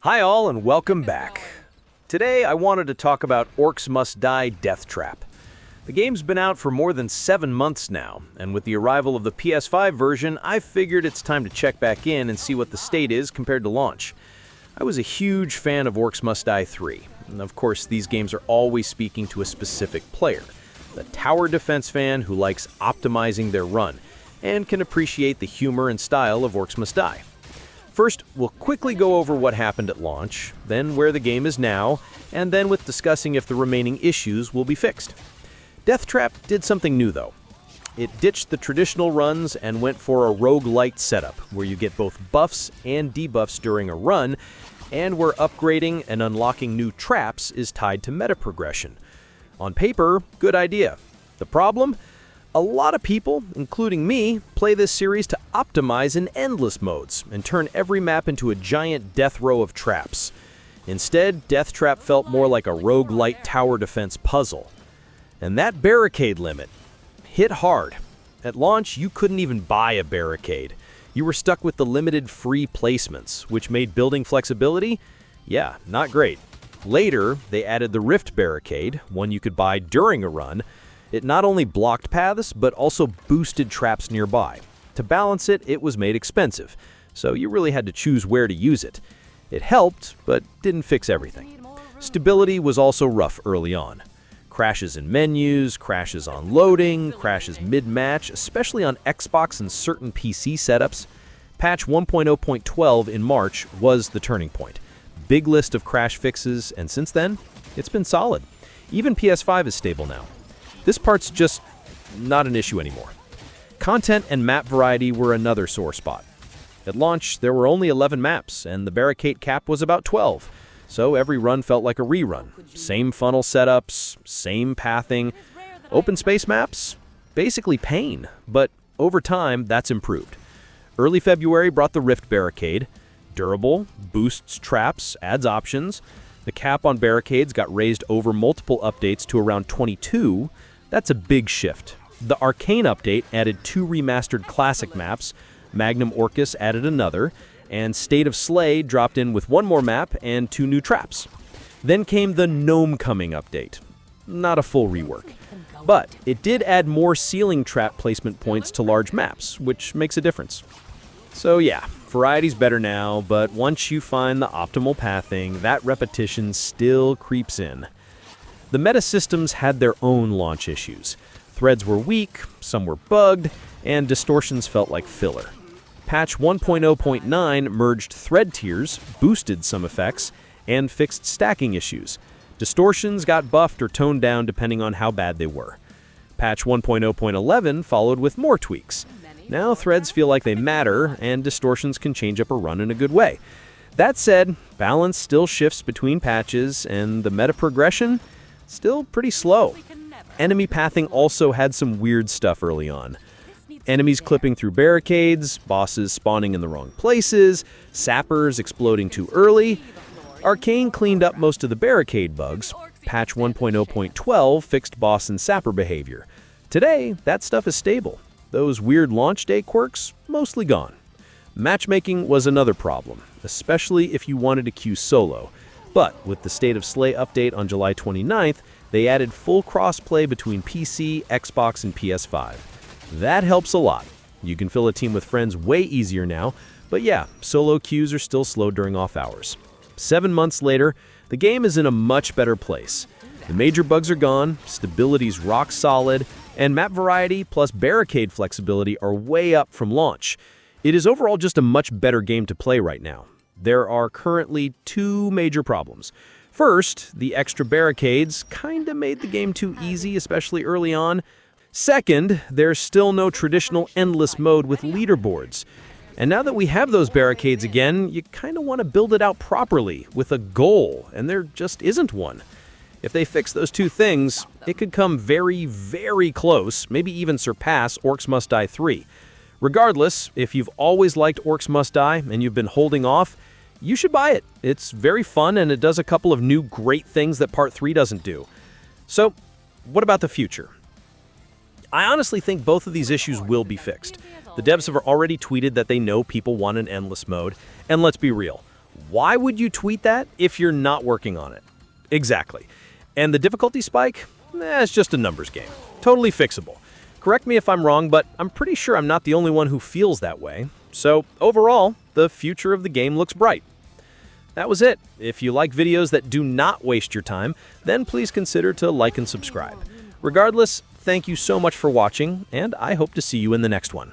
Hi all and welcome back. Today I wanted to talk about Orcs Must Die Deathtrap. The game's been out for more than 7 months now, and with the arrival of the PS5 version, I figured it's time to check back in and see what the state is compared to launch. I was a huge fan of Orcs Must Die 3, and of course these games are always speaking to a specific player, the tower defense fan who likes optimizing their run, and can appreciate the humor and style of Orcs Must Die. First, we'll quickly go over what happened at launch, then where the game is now, and then with discussing if the remaining issues will be fixed. Deathtrap did something new though. It ditched the traditional runs and went for a roguelite setup, where you get both buffs and debuffs during a run, and where upgrading and unlocking new traps is tied to meta progression. On paper, good idea. The problem? A lot of people, including me, play this series to optimize in endless modes and turn every map into a giant death row of traps. Instead, Deathtrap felt more like a roguelite tower defense puzzle. And that barricade limit hit hard. At launch, you couldn't even buy a barricade. You were stuck with the limited free placements, which made building flexibility, not great. Later, they added the Rift barricade, one you could buy during a run. It not only blocked paths, but also boosted traps nearby. To balance it, it was made expensive, so you really had to choose where to use it. It helped, but didn't fix everything. Stability was also rough early on. Crashes in menus, crashes on loading, crashes mid-match, especially on Xbox and certain PC setups. Patch 1.0.12 in March was the turning point. Big list of crash fixes, and since then, it's been solid. Even PS5 is stable now. This part's just not an issue anymore. Content and map variety were another sore spot. At launch, there were only 11 maps, and the barricade cap was about 12, so every run felt like a rerun. Same funnel setups, same pathing. Open space maps? Basically pain, but over time, that's improved. Early February brought the Rift barricade. Durable, boosts traps, adds options. The cap on barricades got raised over multiple updates to around 22. That's a big shift. The Arcane update added 2 remastered classic maps, Magnum Orcus added another, and State of Slay dropped in with 1 more map and 2 new traps. Then came the Gnome Coming update. Not a full rework, but it did add more ceiling trap placement points to large maps, which makes a difference. So variety's better now, but once you find the optimal pathing, that repetition still creeps in. The meta systems had their own launch issues. Threads were weak, some were bugged, and distortions felt like filler. Patch 1.0.9 merged thread tiers, boosted some effects, and fixed stacking issues. Distortions got buffed or toned down depending on how bad they were. Patch 1.0.11 followed with more tweaks. Now threads feel like they matter, and distortions can change up a run in a good way. That said, balance still shifts between patches, and the meta progression still pretty slow. Enemy pathing also had some weird stuff early on. Enemies clipping through barricades, bosses spawning in the wrong places, sappers exploding too early. Arcane cleaned up most of the barricade bugs. Patch 1.0.12 fixed boss and sapper behavior. Today, that stuff is stable. Those weird launch day quirks, mostly gone. Matchmaking was another problem, especially if you wanted to queue solo. But with the State of Slay update on July 29th, they added full crossplay between PC, Xbox, and PS5. That helps a lot. You can fill a team with friends way easier now, but solo queues are still slow during off hours. 7 months later, the game is in a much better place. The major bugs are gone, stability's rock solid, and map variety plus barricade flexibility are way up from launch. It is overall just a much better game to play right now. There are currently 2 major problems. First, the extra barricades kinda made the game too easy, especially early on. Second, there's still no traditional endless mode with leaderboards. And now that we have those barricades again, you kinda want to build it out properly, with a goal, and there just isn't one. If they fix those 2 things, it could come very, very close, maybe even surpass Orcs Must Die 3. Regardless, if you've always liked Orcs Must Die and you've been holding off, you should buy it. It's very fun and it does a couple of new great things that Part 3 doesn't do. So, what about the future? I honestly think both of these issues will be fixed. The devs have already tweeted that they know people want an endless mode, and let's be real. Why would you tweet that if you're not working on it? Exactly. And the difficulty spike? It's just a numbers game. Totally fixable. Correct me if I'm wrong, but I'm pretty sure I'm not the only one who feels that way. So overall, the future of the game looks bright. That was it. If you like videos that do not waste your time, then please consider to like and subscribe. Regardless, thank you so much for watching, and I hope to see you in the next one.